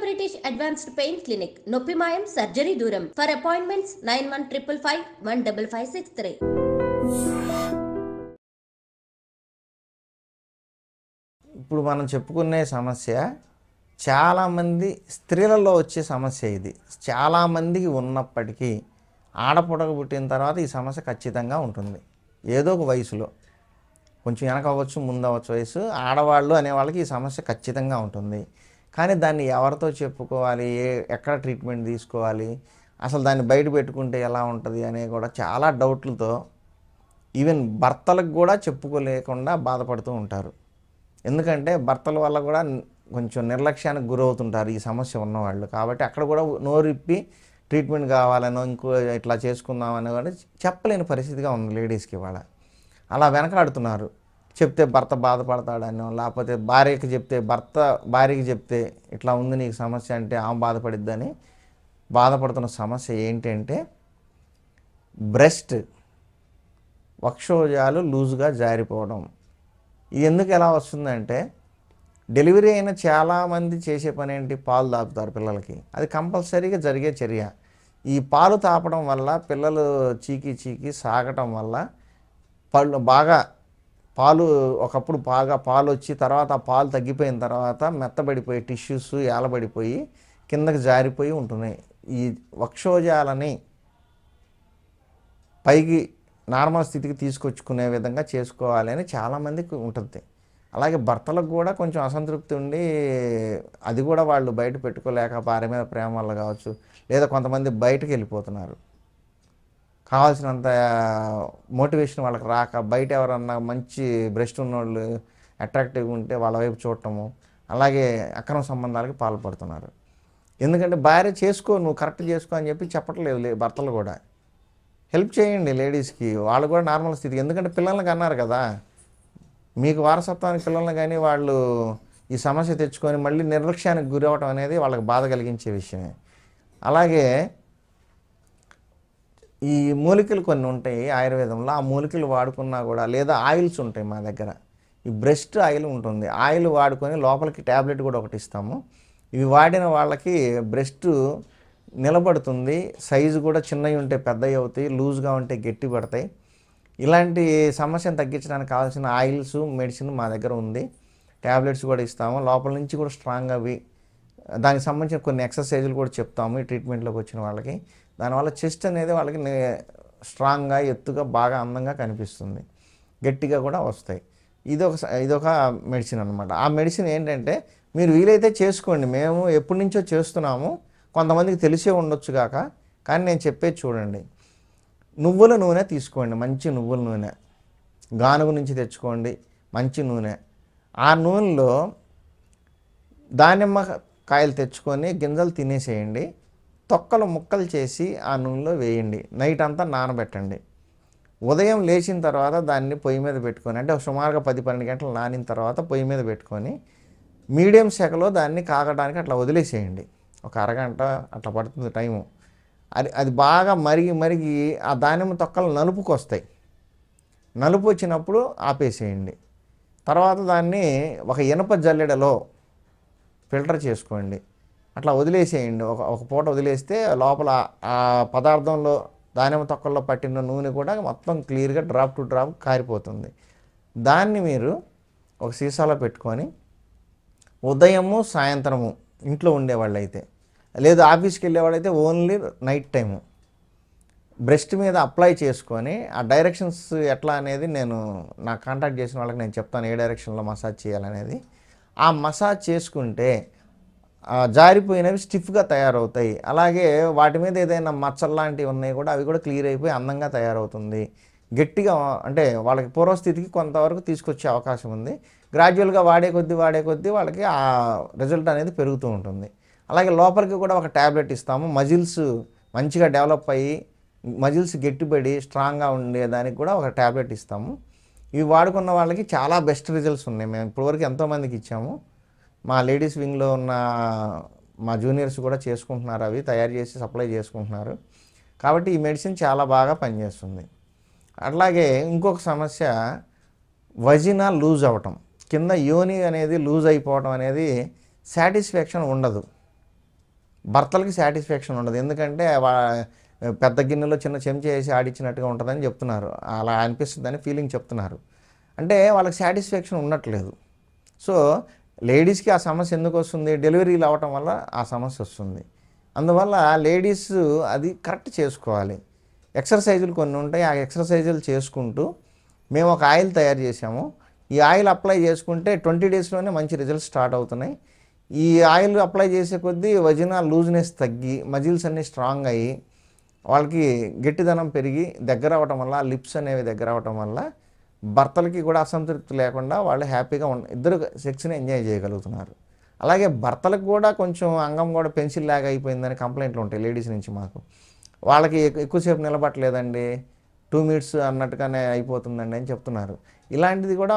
British advanced pain clinic, నొప్పిమాయం surgery దూరం. For appointments 9155515563. ఇప్పుడు మనం చెప్పుకునే సమస్య చాలామంది స్త్రీలలో వచ్చే సమస్య ఇది. చాలామందికి ఉన్నప్పటికీ ఆడపుడక పుట్టిన తర్వాత ఈ సమస్య ఖచ్చితంగా ఉంటుంది. ఏదో ఒక వయసులో, కొంచెం వెనక అవ్వచ్చు, ముందు అవ్వచ్చు వయసు, ఆడవాళ్ళు అనే వాళ్ళకి ఈ సమస్య ఖచ్చితంగా ఉంటుంది. కానీ దాన్ని ఎవరితో చెప్పుకోవాలి, ఎక్కడ ట్రీట్మెంట్ తీసుకోవాలి, అసలు దాన్ని బయట పెట్టుకుంటే ఎలా ఉంటుంది అనే కూడా చాలా డౌట్లతో ఈవెన్ భర్తలకు కూడా చెప్పుకోలేకుండా బాధపడుతూ ఉంటారు. ఎందుకంటే భర్తల వల్ల కూడా కొంచెం నిర్లక్ష్యానికి గురవుతుంటారు ఈ సమస్య ఉన్నవాళ్ళు. కాబట్టి అక్కడ కూడా నోరిప్పి ట్రీట్మెంట్ కావాలనో ఇంకో ఇట్లా చేసుకుందామని కూడా చెప్పలేని పరిస్థితిగా ఉంది లేడీస్కి. ఇవాళ అలా వెనకాడుతున్నారు. చెప్తే భర్త బాధపడతాడనో, లేకపోతే భార్యకి చెప్తే భార్యకి చెప్తే ఇట్లా ఉంది నీకు సమస్య అంటే ఆమె బాధపడిద్దని బాధపడుతున్న సమస్య ఏంటంటే బ్రెస్ట్ వక్షోజాలు లూజ్గా జారిపోవడం. ఇది ఎందుకు ఎలా వస్తుందంటే డెలివరీ అయిన చాలామంది చేసే పని ఏంటి, పాలు తాపుతారు పిల్లలకి. అది కంపల్సరీగా జరిగే చర్య. ఈ పాలు తాపడం వల్ల పిల్లలు చీకి సాగటం వల్ల ఒకప్పుడు బాగా పాలు వచ్చి తర్వాత ఆ పాలు తగ్గిపోయిన తర్వాత మెత్తబడిపోయి టిష్యూస్ ఏలబడిపోయి కిందకి జారిపోయి ఉంటున్నాయి. ఈ వక్షోజాలని పైకి నార్మల్ స్థితికి తీసుకొచ్చుకునే విధంగా చేసుకోవాలి అని చాలామందికి ఉంటుంది. అలాగే భర్తలకు కూడా కొంచెం అసంతృప్తి ఉండి అది కూడా వాళ్ళు బయట పెట్టుకోలేక భార్య మీద ప్రేమ వల్ల కావచ్చు, లేదా కొంతమంది బయటకు వెళ్ళిపోతున్నారు. కావాల్సినంత మోటివేషన్ వాళ్ళకి రాక బయట ఎవరన్నా మంచి బ్రెస్ట్ ఉన్నోళ్ళు అట్రాక్టివ్గా ఉంటే వాళ్ళ వైపు చూడటము, అలాగే అక్రమ సంబంధాలకి పాల్పడుతున్నారు. ఎందుకంటే భార్య చేసుకో, నువ్వు కరెక్ట్ చేసుకో అని చెప్పి చెప్పట్లేదు భర్తలు కూడా. హెల్ప్ చేయండి లేడీస్కి, వాళ్ళు కూడా నార్మల్ స్థితికి. ఎందుకంటే పిల్లల్ని అన్నారు కదా, మీకు వారసత్వానికి పిల్లల్ని కానీ వాళ్ళు ఈ సమస్య తెచ్చుకొని మళ్ళీ నిర్లక్ష్యానికి గురవటం అనేది వాళ్ళకి బాధ కలిగించే విషయమే. అలాగే ఈ మూలికలు కొన్ని ఉంటాయి ఆయుర్వేదంలో, ఆ మూలికలు వాడుకున్నా కూడా, లేదా ఆయిల్స్ ఉంటాయి మా దగ్గర. ఈ బ్రెస్ట్ ఆయిల్ ఉంటుంది, ఆయిల్ వాడుకొని లోపలికి ట్యాబ్లెట్ కూడా ఒకటి ఇస్తాము. ఇవి వాడిన వాళ్ళకి బ్రెస్ట్ నిలబడుతుంది, సైజు కూడా చిన్నవి ఉంటే పెద్దవి అవుతాయి, లూజ్గా ఉంటే గట్టి పడతాయి. ఇలాంటి సమస్యను తగ్గించడానికి కావాల్సిన ఆయిల్స్, మెడిసిన్ మా దగ్గర ఉంది. ట్యాబ్లెట్స్ కూడా ఇస్తాము, లోపల నుంచి కూడా స్ట్రాంగ్ అవి. దానికి సంబంధించిన కొన్ని ఎక్సర్సైజులు కూడా చెప్తాము ఈ ట్రీట్మెంట్లోకి వచ్చిన వాళ్ళకి. దానివల్ల చెస్ట్ అనేది వాళ్ళకి స్ట్రాంగ్గా, ఎత్తుగా, బాగా అందంగా కనిపిస్తుంది, గట్టిగా కూడా వస్తాయి. ఇదొక మెడిసిన్ అనమాట. ఆ మెడిసిన్ ఏంటంటే మీరు వీలైతే చేసుకోండి. మేము ఎప్పటి నుంచో చేస్తున్నాము, కొంతమందికి తెలిసే ఉండొచ్చు కాక, కానీ నేను చెప్పేది చూడండి. నువ్వుల నూనె తీసుకోండి, మంచి నువ్వుల నూనె, గానుగు నుంచి తెచ్చుకోండి మంచి నూనె. ఆ నూనెలో దానిమ్మ కాయలు తెచ్చుకొని గింజలు తినేసేయండి, తొక్కలు ముక్కలు చేసి ఆ నూనెలో వేయండి, నైట్ అంతా నానబెట్టండి. ఉదయం లేచిన తర్వాత దాన్ని పొయ్యి మీద పెట్టుకొని, అంటే సుమారుగా 10-12 గంటలు నానిన తర్వాత పొయ్యి మీద పెట్టుకొని మీడియం సెకలో దాన్ని కాగడానికి అట్లా వదిలేసేయండి. ఒక అరగంట అట్లా పడుతుంది టైము. అది బాగా మరిగి ఆ దానిమ్మ తొక్కలు నలుపుకు వస్తాయి. నలుపు వచ్చినప్పుడు ఆపేసేయండి. తర్వాత దాన్ని ఒక ఇనప జల్లెడలో ఫిల్టర్ చేసుకోండి, అట్లా వదిలేసేయండి. ఒక పూట వదిలేస్తే లోపల ఆ పదార్థంలో దానిమ్మ తొక్కల్లో పట్టిన నూనె కూడా మొత్తం క్లియర్గా డ్రాప్ టు డ్రాప్ కారిపోతుంది. దాన్ని మీరు ఒక సీసాలో పెట్టుకొని ఉదయము సాయంత్రము ఇంట్లో ఉండేవాళ్ళు అయితే, లేదు ఆఫీస్కి వెళ్ళేవాళ్ళైతే ఓన్లీ నైట్ టైము బ్రెస్ట్ మీద అప్లై చేసుకొని, ఆ డైరెక్షన్స్ ఎట్లా అనేది నేను నాకు కాంటాక్ట్ చేసిన వాళ్ళకి నేను చెప్తాను ఏ డైరెక్షన్లో మసాజ్ చేయాలనేది. ఆ మసాజ్ చేసుకుంటే జారిపోయినవి స్టిఫ్గా తయారవుతాయి. అలాగే వాటి మీద ఏదైనా మచ్చలు లాంటివి ఉన్నాయి కూడా అవి కూడా క్లియర్ అయిపోయి అందంగా తయారవుతుంది. గట్టిగా, అంటే వాళ్ళకి పూర్వస్థితికి కొంతవరకు తీసుకొచ్చే అవకాశం ఉంది. గ్రాడ్యువల్గా వాడే కొద్దీ వాళ్ళకి ఆ రిజల్ట్ అనేది పెరుగుతూ ఉంటుంది. అలాగే లోపలికి కూడా ఒక ట్యాబ్లెట్ ఇస్తాము, మజిల్స్ మంచిగా డెవలప్ అయ్యి మజిల్స్ గట్టిపడి స్ట్రాంగ్గా ఉండేదానికి కూడా ఒక ట్యాబ్లెట్ ఇస్తాము. ఇవి వాడుకున్న వాళ్ళకి చాలా బెస్ట్ రిజల్ట్స్ ఉన్నాయి. మేము ఇప్పటివరకు ఎంతోమందికి ఇచ్చాము. మా లేడీస్ వింగ్లో ఉన్న మా జూనియర్స్ కూడా చేసుకుంటున్నారు, అవి తయారు చేసి సప్లై చేసుకుంటున్నారు. కాబట్టి ఈ మెడిసిన్ చాలా బాగా పనిచేస్తుంది. అట్లాగే ఇంకొక సమస్య వజినా లూజ్ అవ్వటం, కింద యోని అనేది లూజ్ అయిపోవడం అనేది సాటిస్ఫాక్షన్ ఉండదు. భర్తలకి సాటిస్ఫాక్షన్ ఉండదు. ఎందుకంటే పెద్ద గిన్నెలో చిన్న చెంచా వేసి ఆడిచ్చినట్టుగా ఉంటుందని చెప్తున్నారు. అలా అనిపిస్తుందని ఫీలింగ్ చెప్తున్నారు. అంటే వాళ్ళకి సాటిస్ఫాక్షన్ ఉండట్లేదు. సో లేడీస్కి ఆ సమస్య ఎందుకు వస్తుంది? డెలివరీలు అవ్వటం వల్ల ఆ సమస్య వస్తుంది. అందువల్ల లేడీస్ అది కరెక్ట్ చేసుకోవాలి. ఎక్సర్సైజులు కొన్ని ఉంటాయి. ఆ ఎక్సర్సైజులు చేసుకుంటూ మేము ఒక ఆయిల్ తయారు చేసాము. ఈ ఆయిల్ అప్లై చేసుకుంటే 20 డేస్లోనే మంచి రిజల్ట్స్ స్టార్ట్ అవుతున్నాయి. ఈ ఆయిల్ అప్లై చేసే కొద్దీ వజినా లూజ్నెస్ తగ్గి మజిల్స్ అన్నీ స్ట్రాంగ్ అయ్యి వాళ్ళకి గట్టిదనం పెరిగి దగ్గర అవ్వటం వల్ల, లిప్స్ అనేవి దగ్గర అవ్వటం వల్ల భర్తలకి కూడా అసంతృప్తి లేకుండా వాళ్ళు హ్యాపీగా ఇద్దరు సెక్స్ని ఎంజాయ్ చేయగలుగుతున్నారు. అలాగే భర్తలకు కూడా కొంచెం అంగం కూడా పెన్సిల్ లాగా అయిపోయిందని కంప్లైంట్లు ఉంటాయి లేడీస్ నుంచి మాకు. వాళ్ళకి ఎక్కువసేపు నిలబట్టలేదండి, 2 మినిట్స్ అన్నట్టుగానే అయిపోతుందండి అని చెప్తున్నారు. ఇలాంటిది కూడా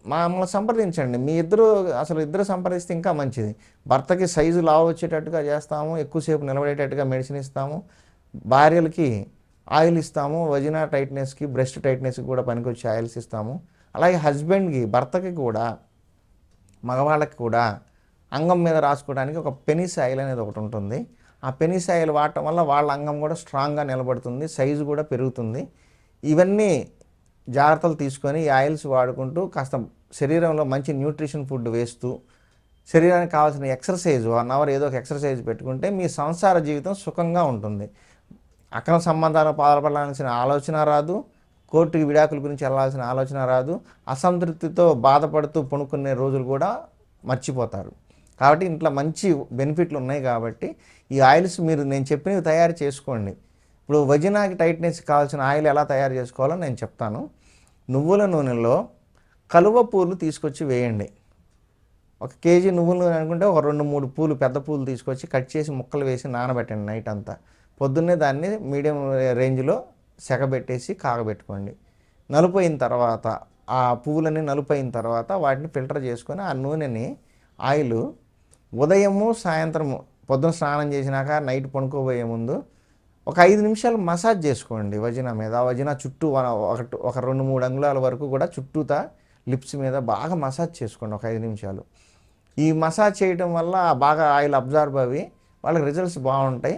మమ్మల్ని సంప్రదించండి. మీ ఇద్దరు సంప్రదిస్తే ఇంకా మంచిది. భర్తకి సైజు లావు వచ్చేటట్టుగా చేస్తాము, ఎక్కువసేపు నిలబడేటట్టుగా మెడిసిన్ ఇస్తాము, భార్యలకి ఆయిల్ ఇస్తాము, వజినా టైట్నెస్కి, బ్రెస్ట్ టైట్నెస్కి కూడా పనికొచ్చే ఆయిల్స్ ఇస్తాము. అలాగే హస్బెండ్కి, భర్తకి కూడా, మగవాళ్ళకి కూడా అంగం మీద రాసుకోవడానికి ఒక పెనిస్ ఆయిల్ అనేది ఒకటి ఉంటుంది. ఆ పెనిస్ ఆయిల్ వాడటం వల్ల వాళ్ళ అంగం కూడా స్ట్రాంగ్గా నిలబడుతుంది, సైజు కూడా పెరుగుతుంది. ఇవన్నీ జాగ్రత్తలు తీసుకొని ఈ ఆయిల్స్ వాడుకుంటూ కాస్త శరీరంలో మంచి న్యూట్రిషన్ ఫుడ్ వేస్తూ శరీరానికి కావాల్సిన ఎక్సర్సైజ్ 1 అవర్ ఏదో ఒక ఎక్సర్సైజ్ పెట్టుకుంటే మీ సంసార జీవితం సుఖంగా ఉంటుంది. అక్రమ సంబంధాలు పాల్పడాల్సిన ఆలోచన రాదు, కోర్టుకి విడాకుల గురించి వెళ్ళాల్సిన ఆలోచన రాదు, అసంతృప్తితో బాధపడుతూ పడుకునే రోజులు కూడా మర్చిపోతారు. కాబట్టి ఇంట్లో మంచి బెనిఫిట్లు ఉన్నాయి. కాబట్టి ఈ ఆయిల్స్ నేను చెప్పినవి తయారు చేసుకోండి. ఇప్పుడు వజినాకి టైట్నెస్ కావాల్సిన ఆయిల్ ఎలా తయారు చేసుకోవాలో నేను చెప్తాను. నువ్వుల నూనెలో కలువ పూలు తీసుకొచ్చి వేయండి. 1 కేజీ నువ్వుల నూనె అనుకుంటే ఒక 2-3 పూలు, పెద్ద పూలు తీసుకొచ్చి కట్ చేసి ముక్కలు వేసి నానబెట్టండి నైట్ అంతా. పొద్దున్నే దాన్ని మీడియం రేంజ్లో సెగబెట్టేసి కాగబెట్టుకోండి. నలుపైన తర్వాత ఆ పువ్వులన్నీ నలుపైన తర్వాత వాటిని ఫిల్టర్ చేసుకొని ఆ నూనెని ఆయిల్ ఉదయము సాయంత్రము పొద్దున స్నానం చేసినాక నైట్ పడుకోబోయే ముందు ఒక 5 నిమిషాలు మసాజ్ చేసుకోండి వజినా మీద. ఆ వజినా చుట్టూ ఒక 2-3 అంగుళాల వరకు కూడా చుట్టూతా లిప్స్ మీద బాగా మసాజ్ చేసుకోండి ఒక 5 నిమిషాలు. ఈ మసాజ్ చేయడం వల్ల బాగా ఆయిల్ అబ్జార్బ్ అవి వాళ్ళకి రిజల్ట్స్ బాగుంటాయి.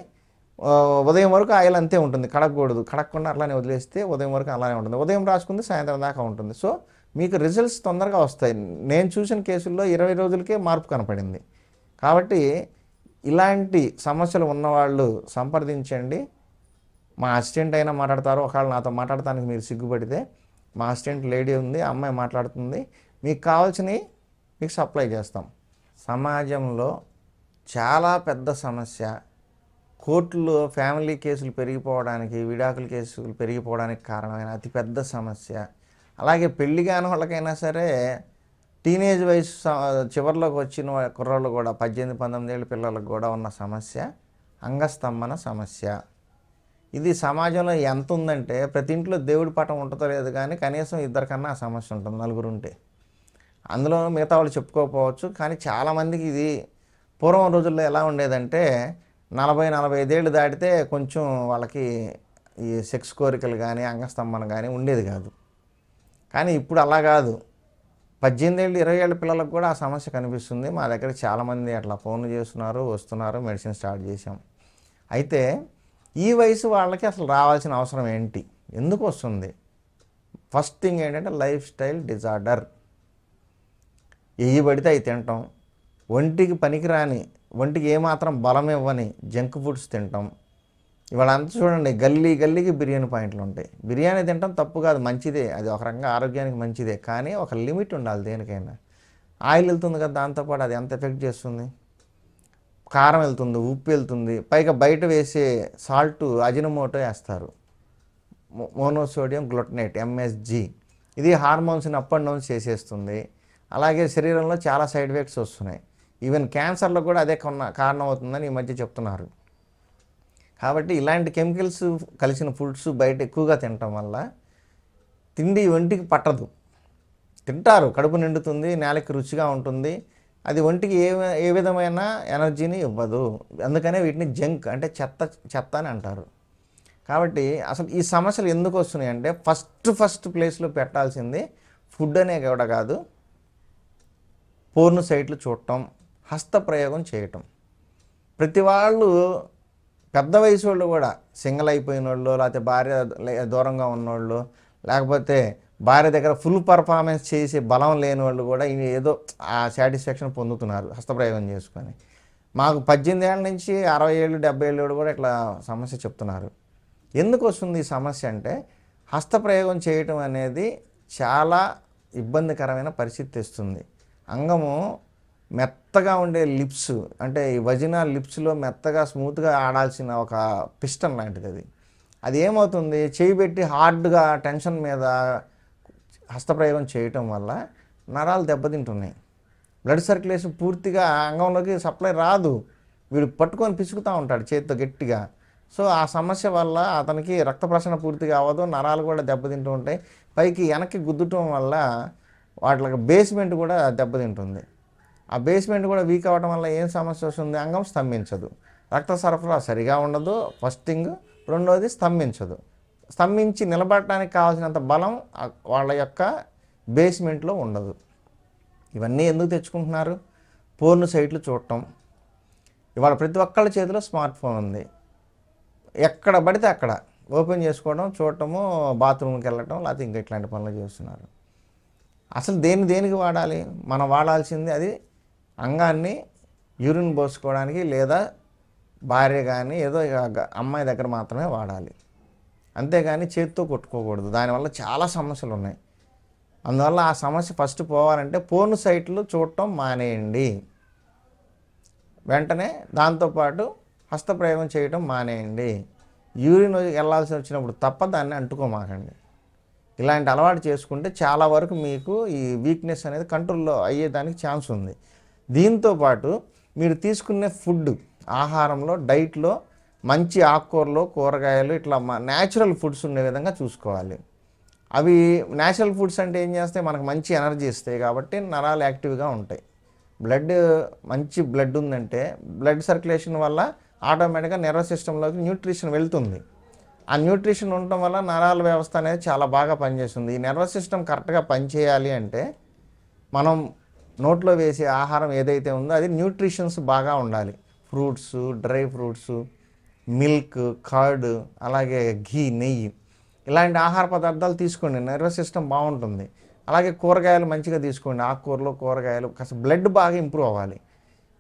ఉదయం వరకు ఆయిల్ అంతే ఉంటుంది, కడగకూడదు. కడగకుండా అట్లానే వదిలేస్తే ఉదయం వరకు అలానే ఉంటుంది. ఉదయం రాసుకుంది సాయంత్రం దాకా ఉంటుంది. సో మీకు రిజల్ట్స్ తొందరగా వస్తాయి. నేను చూసిన కేసుల్లో 20 రోజులకే మార్పు కనపడింది. కాబట్టి ఇలాంటి సమస్యలు ఉన్నవాళ్ళు సంప్రదించండి. మా అసిస్టెంట్ అయినా మాట్లాడతారు. ఒకవేళ నాతో మాట్లాడటానికి మీరు సిగ్గుపడితే మా అసిస్టెంట్ లేడీ ఉంది, ఆ అమ్మాయి మాట్లాడుతుంది. మీకు కావాల్సినవి మీకు సప్లై చేస్తాం. సమాజంలో చాలా పెద్ద సమస్య కోర్టులో ఫ్యామిలీ కేసులు పెరిగిపోవడానికి, విడాకుల కేసులు పెరిగిపోవడానికి కారణమైన అతిపెద్ద సమస్య. అలాగే పెళ్లి కాని వాళ్ళకైనా సరే టీనేజ్ వయసు చివరిలోకి వచ్చిన కుర్రోళ్ళు కూడా 18-19 ఏళ్ళ పిల్లలకు కూడా ఉన్న సమస్య అంగస్తంభన సమస్య. ఇది సమాజంలో ఎంత ఉందంటే ప్రతి ఇంట్లో దేవుడి పటం ఉంటుందో లేదు కానీ కనీసం 2 కన్నా ఆ సమస్య ఉంటుంది, 4 ఉంటే. అందులో మిగతా వాళ్ళు చెప్పుకోకపోవచ్చు, కానీ చాలామందికి ఇది పూర్వం రోజుల్లో ఎలా ఉండేదంటే 40-45 ఏళ్ళు దాటితే కొంచెం వాళ్ళకి ఈ సెక్స్ కోరికలు కానీ అంగస్తంభన కానీ ఉండేది కాదు. కానీ ఇప్పుడు అలా కాదు. 18 ఏళ్ళు 20 ఏళ్ళ పిల్లలకు కూడా ఆ సమస్య కనిపిస్తుంది. మా దగ్గర చాలామంది అట్లా ఫోన్లు చేస్తున్నారు, వస్తున్నారు, మెడిసిన్ స్టార్ట్ చేసాం. అయితే ఈ వయసు వాళ్ళకి అసలు రావాల్సిన అవసరం ఏంటి, ఎందుకు వస్తుంది? ఫస్ట్ థింగ్ ఏంటంటే లైఫ్ స్టైల్ డిజార్డర్. పడితే అవి తింటాం, ఒంటికి పనికిరాని, ఒంటికి ఏమాత్రం బలం ఇవ్వని జంక్ ఫుడ్స్ తింటాం. ఇవాళ అంతా చూడండి, గల్లీకి బిర్యానీ పాయింట్లు ఉంటాయి. బిర్యానీ తింటాం తప్పు కాదు, మంచిదే, అది ఒక రకంగా ఆరోగ్యానికి మంచిదే. కానీ ఒక లిమిట్ ఉండాలి దేనికైనా. ఆయిల్ వెళ్తుంది కదా, దాంతోపాటు అది ఎంత ఎఫెక్ట్ చేస్తుంది? కారం వెళ్తుంది, ఉప్పు వెళ్తుంది, పైగా బయట వేసే సాల్ట్ అజినోమోటో వేస్తారు, మోనోసోడియం గ్లూటనేట్ MSG. ఇది హార్మోన్స్ని అప్ అండ్ డౌన్ చేసేస్తుంది. అలాగే శరీరంలో చాలా సైడ్ ఎఫెక్ట్స్ వస్తున్నాయి. ఈవెన్ క్యాన్సర్లో కూడా అదే కారణం అవుతుందని ఈ మధ్య చెప్తున్నారు. కాబట్టి ఇలాంటి కెమికల్స్ కలిసిన ఫుడ్స్ బయట ఎక్కువగా తినటం వల్ల తిండి ఒంటికి పట్టదు. తింటారు, కడుపు నిండుతుంది, నేలకి రుచిగా ఉంటుంది, అది ఒంటికి ఏ విధమైన ఎనర్జీని ఇవ్వదు. అందుకనే వీటిని జంక్ అంటే చెత్త అని అంటారు. కాబట్టి అసలు ఈ సమస్యలు ఎందుకు వస్తున్నాయి అంటే ఫస్ట్ ప్లేస్లో పెట్టాల్సింది ఫుడ్ అనే కూడా కాదు, పోర్న్ సైట్లు చూడటం, హస్తప్రయోగం చేయటం. ప్రతి వాళ్ళు పెద్ద వయసు వాళ్ళు కూడా సింగిల్ అయిపోయిన వాళ్ళు, లేకపోతే భార్య దూరంగా ఉన్నోళ్ళు, లేకపోతే భార్య దగ్గర ఫుల్ పర్ఫార్మెన్స్ చేసే బలం లేని వాళ్ళు కూడా ఏదో ఆ సాటిస్ఫాక్షన్ పొందుతున్నారు హస్తప్రయోగం చేసుకొని. మాకు 18 ఏళ్ళ నుంచి 60 ఏళ్ళు 70 ఏళ్ళు కూడా ఇట్లా సమస్య చెప్తున్నారు. ఎందుకు వస్తుంది ఈ సమస్య అంటే, హస్తప్రయోగం చేయటం అనేది చాలా ఇబ్బందికరమైన పరిస్థితి తెస్తుంది. అంగము మెత్తగా ఉండే లిప్స్, అంటే ఈ వజినా లిప్స్లో మెత్తగా స్మూత్గా ఆడాల్సిన ఒక పిస్టన్ లాంటిది అది. అది ఏమవుతుంది, చేయి పెట్టి హార్డ్గా టెన్షన్ మీద హస్తప్రయోగం చేయటం వల్ల నరాలు దెబ్బతింటున్నాయి. బ్లడ్ సర్క్యులేషన్ పూర్తిగా అంగంలోకి సప్లై రాదు. వీడు పట్టుకొని పిసుకుతూ ఉంటాడు చేతితో గట్టిగా. సో ఆ సమస్య వల్ల అతనికి రక్త ప్రసరణ పూర్తిగా అవ్వదు, నరాలు కూడా దెబ్బతింటూ ఉంటాయి. పైకి వెనక్కి గుద్దటం వల్ల వాటికి బేస్మెంట్ కూడా దెబ్బతింటుంది. ఆ బేస్మెంట్ కూడా వీక్ అవ్వడం వల్ల ఏం సమస్య వస్తుంది, అంగం స్తంభించదు, రక్త సరఫరా సరిగా ఉండదు ఫస్ట్ థింగ్. రెండోది స్తంభించదు. స్తంభించి నిలబడటానికి కావాల్సినంత బలం వాళ్ళ యొక్క బేస్మెంట్లో ఉండదు. ఇవన్నీ ఎందుకు తెచ్చుకుంటున్నారు? పోర్న్ సైట్లు చూడటం. ఇవాళ ప్రతి ఒక్కళ్ళ చేతిలో స్మార్ట్ ఫోన్ ఉంది. ఎక్కడ పడితే అక్కడ ఓపెన్ చేసుకోవడం, చూడటము, బాత్రూమ్కి వెళ్ళటం, లేకపోతే ఇంకా ఇట్లాంటి పనులు చేస్తున్నారు. అసలు దేనికి వాడాలి? మనం వాడాల్సింది అది అంగాన్ని యూరిన్ పోసుకోవడానికి, లేదా భార్య కానీ ఏదో అమ్మాయి దగ్గర మాత్రమే వాడాలి. అంతేగాని చేతితో కొట్టుకోకూడదు. దానివల్ల చాలా సమస్యలు ఉన్నాయి. అందువల్ల ఆ సమస్య ఫస్ట్ పోవాలంటే పోర్న్ సైట్లు చూడటం మానేయండి వెంటనే. దాంతోపాటు హస్తప్రయోగం చేయటం మానేయండి. యూరిన్ వెళ్ళాల్సి వచ్చినప్పుడు తప్ప దాన్ని అంటుకోమాకండి. ఇలాంటి అలవాటు చేసుకుంటే చాలా వరకు మీకు ఈ వీక్నెస్ అనేది కంట్రోల్లో అయ్యేదానికి ఛాన్స్ ఉంది. దీంతోపాటు మీరు తీసుకునే ఫుడ్, ఆహారంలో, డైట్లో మంచి ఆకుకూరలు, కూరగాయలు, ఇట్లా న్యాచురల్ ఫుడ్స్ ఉండే విధంగా చూసుకోవాలి. అవి న్యాచురల్ ఫుడ్స్ అంటే ఏం చేస్తాయి, మనకు మంచి ఎనర్జీ ఇస్తాయి కాబట్టి నరాలు యాక్టివ్గా ఉంటాయి. మంచి బ్లడ్ ఉందంటే బ్లడ్ సర్క్యులేషన్ వల్ల ఆటోమేటిక్గా నర్వస్ సిస్టంలోకి న్యూట్రిషన్ వెళ్తుంది. ఆ న్యూట్రిషన్ ఉండటం వల్ల నరాల వ్యవస్థ అనేది చాలా బాగా పనిచేస్తుంది. ఈ నర్వస్ సిస్టమ్ కరెక్ట్గా పనిచేయాలి అంటే మనం నోట్లో వేసే ఆహారం ఏదైతే ఉందో అది న్యూట్రిషన్స్ బాగా ఉండాలి. Fruits, dry fruits, milk, curd, అలాగే ఘీ, నెయ్యి, ఇలాంటి ఆహార పదార్థాలు తీసుకోండి, నర్వస్ సిస్టమ్ బాగుంటుంది. అలాగే కూరగాయలు మంచిగా తీసుకోండి, ఆకుకూరలు, కూరగాయలు. కాస్త బ్లడ్ బాగా ఇంప్రూవ్ అవ్వాలి.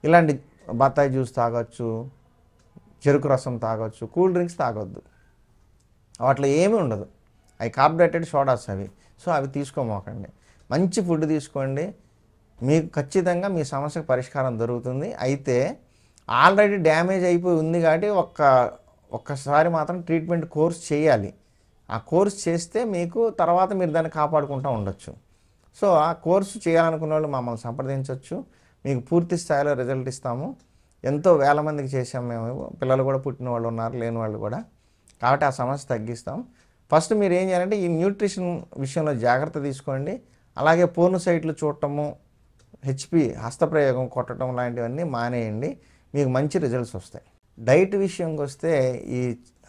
ఇలాంటి బత్తాయి జ్యూస్ తాగొచ్చు, చెరుకు రసం తాగొచ్చు, కూల్ డ్రింక్స్ తాగొద్దు. వాటిలో ఏమీ ఉండదు, అవి కార్బోహైడ్రేటెడ్ సోడాస్ అవి. సో అవి తీసుకోమోకండి. మంచి ఫుడ్ తీసుకోండి, మీకు ఖచ్చితంగా మీ సమస్యకు పరిష్కారం దొరుకుతుంది. అయితే ఆల్రెడీ డ్యామేజ్ అయిపోయి ఉంది కాబట్టి ఒక్కసారి మాత్రం ట్రీట్మెంట్ కోర్స్ చేయాలి. ఆ కోర్స్ చేస్తే మీకు తర్వాత మీరు దాన్ని కాపాడుకుంటూ ఉండొచ్చు. సో ఆ కోర్సు చేయాలనుకున్న వాళ్ళు మమ్మల్ని సంప్రదించవచ్చు. మీకు పూర్తి స్థాయిలో రిజల్ట్ ఇస్తాము. ఎంతో వేల మందికి చేసాం మేము. పిల్లలు కూడా పుట్టిన వాళ్ళు ఉన్నారు, లేని వాళ్ళు కూడా. కాబట్టి ఆ సమస్య తగ్గిస్తాం. ఫస్ట్ మీరు ఏం చేయాలంటే ఈ న్యూట్రిషన్ విషయంలో జాగ్రత్త తీసుకోండి. అలాగే పోర్న్ సైట్లు చూడటము, హస్తప్రయోగం కొట్టడం లాంటివన్నీ మానేయండి. మీకు మంచి రిజల్ట్స్ వస్తాయి. డైట్ విషయంకి వస్తే ఈ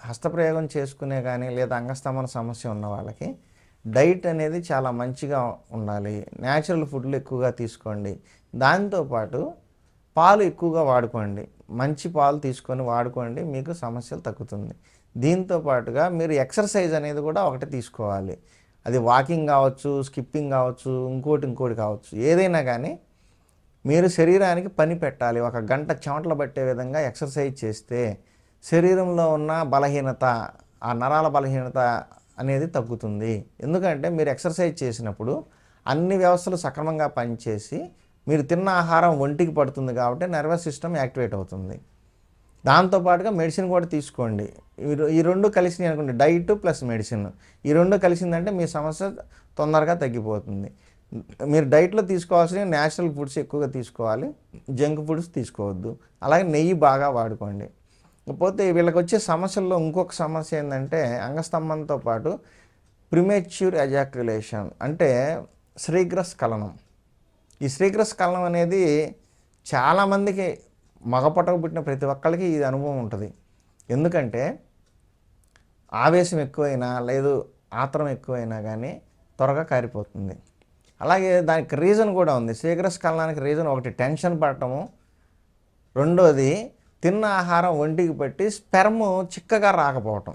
హస్తప్రయోగం చేసుకునే కానీ లేదా అంగస్తంభన సమస్య ఉన్న వాళ్ళకి డైట్ అనేది చాలా మంచిగా ఉండాలి. న్యాచురల్ ఫుడ్లు ఎక్కువగా తీసుకోండి. దాంతోపాటు పాలు ఎక్కువగా వాడుకోండి. మంచి పాలు తీసుకొని వాడుకోండి, మీకు సమస్యలు తగ్గుతుంది. దీంతో పాటుగా మీరు ఎక్సర్సైజ్ అనేది కూడా ఒకటి తీసుకోవాలి. అది వాకింగ్ కావచ్చు, స్కిప్పింగ్ కావచ్చు, ఇంకోటి కావచ్చు, ఏదైనా కానీ మీరు శరీరానికి పని పెట్టాలి. 1 గంట చెమటలు పట్టే విధంగా ఎక్సర్సైజ్ చేస్తే శరీరంలో ఉన్న బలహీనత, ఆ నరాల బలహీనత అనేది తగ్గుతుంది. ఎందుకంటే మీరు ఎక్సర్సైజ్ చేసినప్పుడు అన్ని వ్యవస్థలు సక్రమంగా పనిచేసి మీరు తిన్న ఆహారం ఒంటికి పడుతుంది కాబట్టి నర్వస్ సిస్టమ్ యాక్టివేట్ అవుతుంది. దాంతోపాటుగా మెడిసిన్ కూడా తీసుకోండి. ఈ రెండు కలిసినాయి అనుకోండి, డైట్ ప్లస్ మెడిసిన్, ఈ రెండు కలిసిందంటే మీ సమస్య తొందరగా తగ్గిపోతుంది. మీరు డైట్లో తీసుకోవాల్సిన న్యాచురల్ ఫుడ్స్ ఎక్కువగా తీసుకోవాలి, జంక్ ఫుడ్స్ తీసుకోవద్దు. అలాగే నెయ్యి బాగా వాడుకోండి. పోతే వీళ్ళకి వచ్చే సమస్యల్లో ఇంకొక సమస్య ఏంటంటే అంగస్తంభంతో పాటు ప్రిమేచ్యూర్ ఎజాక్యులేషన్, అంటే శీఘ్రస్ఖలనం. ఈ శీఘ్రస్ఖలనం అనేది చాలామందికి, మగపొట్టకు పుట్టిన ప్రతి ఒక్కరికి ఇది అనుభవం ఉంటుంది. ఎందుకంటే ఆవేశం ఎక్కువైనా లేదు ఆత్రం ఎక్కువైనా కానీ త్వరగా కారిపోతుంది. అలాగే దానికి రీజన్ కూడా ఉంది. శీఘ్రస్ఖలనానికి రీజన్ ఒకటి టెన్షన్ పడటము, రెండోది తిన్న ఆహారం ఒంటికి పట్టి స్పెర్మ్ చిక్కగా రాకపోవటం,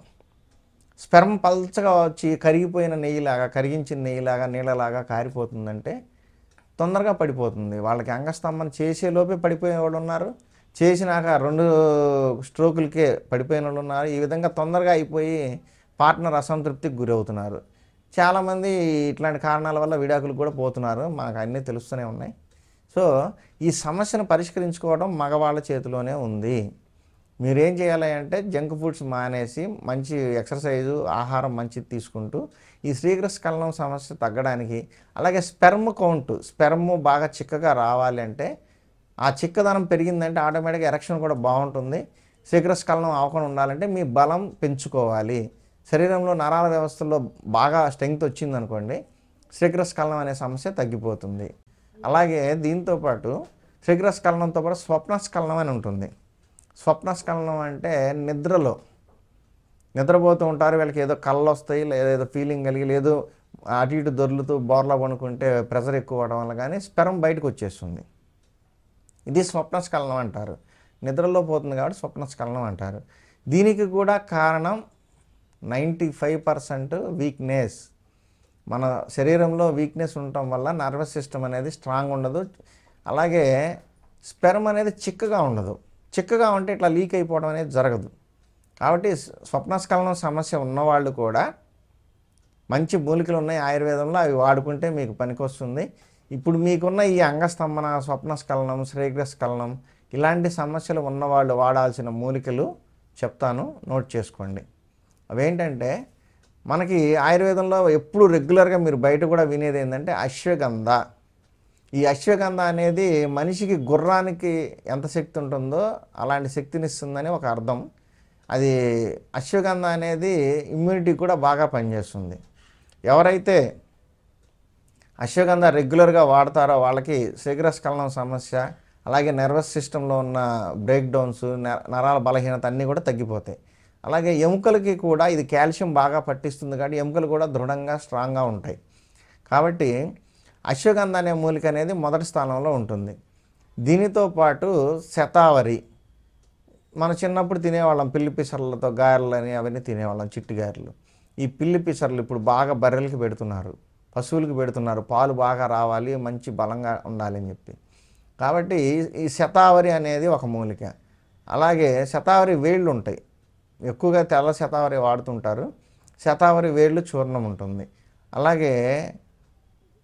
స్పెర్మ్ పల్చగా వచ్చి కరిగిపోయిన నెయ్యిలాగా, కరిగించిన నెయ్యిలాగా, నీళ్ళలాగా కారిపోతుందంటే తొందరగా పడిపోతుంది. వాళ్ళకి అంగస్తంభన చేసేలోపే పడిపోయే వాళ్ళు ఉన్నారు, చేసినాక 2 స్ట్రోకులకే పడిపోయిన వాళ్ళు ఉన్నారు. ఈ విధంగా తొందరగా అయిపోయి పార్ట్నర్ అసంతృప్తికి గురవుతున్నారు. చాలామంది ఇట్లాంటి కారణాల వల్ల విడాకులకు కూడా పోతున్నారు. మనకు అన్నీ తెలుస్తూనే ఉన్నాయి. సో ఈ సమస్యను పరిష్కరించుకోవడం మగవాళ్ళ చేతిలోనే ఉంది. మీరేం చేయాలి అంటే జంక్ ఫుడ్స్ మానేసి మంచి ఎక్సర్సైజు, ఆహారం మంచిది తీసుకుంటూ ఈ శీఘ్రస్ఖలనం సమస్య తగ్గడానికి, అలాగే స్పెర్మ్ బాగా చిక్కగా రావాలి అంటే, ఆ చిక్కదనం పెరిగిందంటే ఆటోమేటిక్గా ఎరెక్షన్ కూడా బాగుంటుంది. శీఘ్రస్ఖలనం అవ్వకుండా ఉండాలంటే మీ బలం పెంచుకోవాలి. శరీరంలో నరాల వ్యవస్థలో బాగా స్ట్రెంగ్త్ వచ్చిందనుకోండి, శీఘ్రస్ఖలనం అనే సమస్య తగ్గిపోతుంది. అలాగే దీంతోపాటు శీఘ్రస్ఖలనంతో పాటు స్వప్నస్ఖలనం అని ఉంటుంది. స్వప్నస్ఖలనం అంటే నిద్రపోతూ ఉంటారు, వీళ్ళకి ఏదో కళ్ళు వస్తాయి, లేదా ఏదో ఫీలింగ్ కలిగి, లేదో అటు ఇటు దొర్లుతూ బోర్లా పనుకుంటే ప్రెషర్ ఎక్కువ అవడం వల్ల కానీ స్పెర్మ్ బయటకు వచ్చేస్తుంది. ఇది స్వప్నస్ఖలనం అంటారు. నిద్రలో పోతుంది కాబట్టి స్వప్నస్ఖలనం అంటారు. దీనికి కూడా కారణం 95% వీక్నెస్. మన శరీరంలో వీక్నెస్ ఉండటం వల్ల నర్వస్ సిస్టమ్ అనేది స్ట్రాంగ్ ఉండదు. అలాగే స్పెర్మ్ అనేది చిక్కగా ఉండదు. చిక్కగా ఉంటే ఇట్లా లీక్ అయిపోవడం అనేది జరగదు. కాబట్టి స్వప్నస్ఖలనం సమస్య ఉన్నవాళ్ళు కూడా మంచి మూలికలు ఉన్నాయి ఆయుర్వేదంలో, అవి వాడుకుంటే మీకు పనికొస్తుంది. ఇప్పుడు మీకున్న ఈ అంగస్తంభన, స్వప్నస్ఖలనం, శీఘ్రస్ఖలనం ఇలాంటి సమస్యలు ఉన్నవాళ్ళు వాడాల్సిన మూలికలు చెప్తాను, నోట్ చేసుకోండి. అవేంటంటే, మనకి ఆయుర్వేదంలో ఎప్పుడు రెగ్యులర్గా మీరు బయట కూడా వినేది ఏంటంటే అశ్వగంధ. ఈ అశ్వగంధ అనేది మనిషికి, గుర్రానికి ఎంత శక్తి ఉంటుందో అలాంటి శక్తినిస్తుందని ఒక అర్థం. అది అశ్వగంధ అనేది ఇమ్యూనిటీ కూడా బాగా పనిచేస్తుంది. ఎవరైతే అశ్వగంధ రెగ్యులర్గా వాడతారో వాళ్ళకి శీఘ్రస్ఖలనం సమస్య, అలాగే నర్వస్ సిస్టంలో ఉన్న బ్రేక్ డౌన్స్, నరాల బలహీనత అన్నీ కూడా తగ్గిపోతాయి. అలాగే ఎముకలకి కూడా ఇది కాల్షియం బాగా పట్టిస్తుంది కాబట్టి ఎముకలు కూడా దృఢంగా, స్ట్రాంగ్గా ఉంటాయి. కాబట్టి అశ్వగంధ అనే మూలిక అనేది మొదటి స్థానంలో ఉంటుంది. దీనితో పాటు శతావరి, మన చిన్నప్పుడు తినేవాళ్ళం, పిల్లి పిసర్లతో గారెలని అవన్నీ తినేవాళ్ళం, చిట్టి గారెలు. ఈ పిల్లి పిసర్లు ఇప్పుడు బాగా బర్రెలకి పెడుతున్నారు, పశువులకి పెడుతున్నారు, పాలు బాగా రావాలి, మంచి బలంగా ఉండాలి అని చెప్పి. కాబట్టి ఈ శతావరి అనేది ఒక మూలిక. అలాగే శతావరి వేళ్ళు ఉంటాయి, ఎక్కువగా తెల్ల శతావరి వాడుతుంటారు. శతావరి వేళ్ళు చూర్ణం ఉంటుంది. అలాగే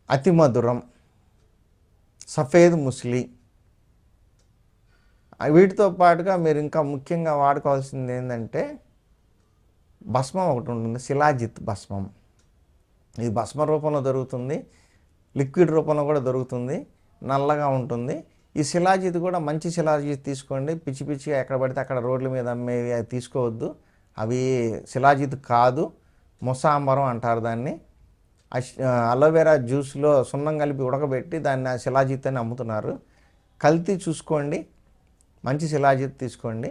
అతి మధురం, సఫేద్ ముస్లి, వీటితో పాటుగా మీరు ఇంకా ముఖ్యంగా వాడుకోవాల్సింది ఏంటంటే భస్మం ఒకటి ఉంటుంది, శిలాజిత్ భస్మం. ఇది భస్మ రూపంలో దొరుకుతుంది, లిక్విడ్ రూపంలో కూడా దొరుకుతుంది, నల్లగా ఉంటుంది. ఈ శిలాజిత్ కూడా మంచి శిలాజిత్ తీసుకోండి. పిచ్చి పిచ్చిగా ఎక్కడ పడితే అక్కడ రోడ్ల మీద అమ్మేవి అవి తీసుకోవద్దు. అవి శిలాజిత్ కాదు, ముసాంబరం అంటారు దాన్ని. అలోవెరా జ్యూస్లో సున్నం కలిపి ఉడకబెట్టి దాన్ని శిలాజిత్ అని అమ్ముతున్నారు. కల్తీ చూసుకోండి, మంచి శిలాజిత్ తీసుకోండి.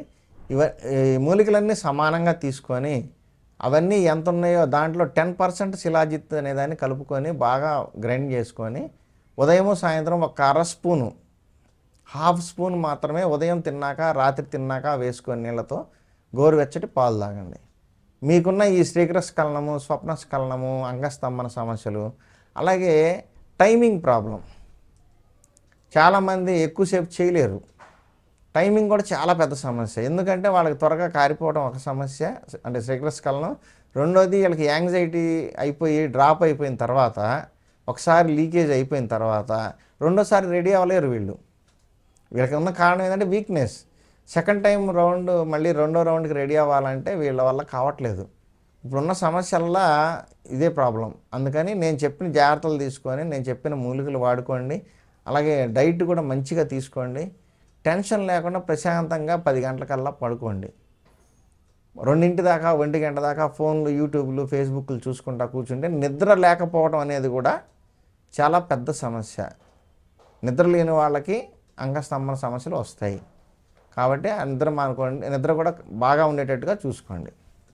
ఈ మూలికలన్నీ సమానంగా తీసుకొని అవన్నీ ఎంత ఉన్నాయో దాంట్లో 10% శిలాజిత్ అనేదాన్ని కలుపుకొని బాగా గ్రైండ్ చేసుకొని ఉదయము సాయంత్రం ఒక హాఫ్ స్పూన్ మాత్రమే ఉదయం తిన్నాక, రాత్రి తిన్నాక వేసుకొని నీళ్ళతో గోరువెచ్చటి పాలు తాగండి. మీకున్న ఈ శీఘ్రస్ఖలనము, స్వప్నస్ఖలనము, అంగస్తంభన సమస్యలు, అలాగే టైమింగ్ ప్రాబ్లం, చాలామంది ఎక్కువసేపు చేయలేరు. టైమింగ్ కూడా చాలా పెద్ద సమస్య. ఎందుకంటే వాళ్ళకి త్వరగా కారిపోవడం ఒక సమస్య, అంటే శీఘ్రస్ఖలనం. రెండోది వీళ్ళకి యాంగ్జైటీ అయిపోయి డ్రాప్ అయిపోయిన తర్వాత, ఒకసారి లీకేజ్ అయిపోయిన తర్వాత రెండోసారి రెడీ అవ్వలేరు వీళ్ళకి ఉన్న కారణం ఏంటంటే వీక్నెస్. సెకండ్ టైం రౌండ్ మళ్ళీ రెండో రౌండ్కి రెడీ అవ్వాలంటే వీళ్ళ వల్ల కావట్లేదు. ఇప్పుడున్న సమస్యల్లా ఇదే ప్రాబ్లం. అందుకని నేను చెప్పిన జాగ్రత్తలు తీసుకొని, నేను చెప్పిన మూలికలు వాడుకోండి. అలాగే డైట్ కూడా మంచిగా తీసుకోండి. టెన్షన్ లేకుండా ప్రశాంతంగా 10 గంటలకల్లా పడుకోండి. 2 దాకా 1 గంట దాకా ఫోన్లు, యూట్యూబ్లు, ఫేస్బుక్లు చూసుకుంటా కూర్చుంటే నిద్ర లేకపోవడం అనేది కూడా చాలా పెద్ద సమస్య. నిద్ర లేని వాళ్ళకి అంగస్తంభన సమస్యలు వస్తాయి. కాబట్టి నిద్ర కూడా బాగా ఉండేటట్టుగా చూసుకోండి.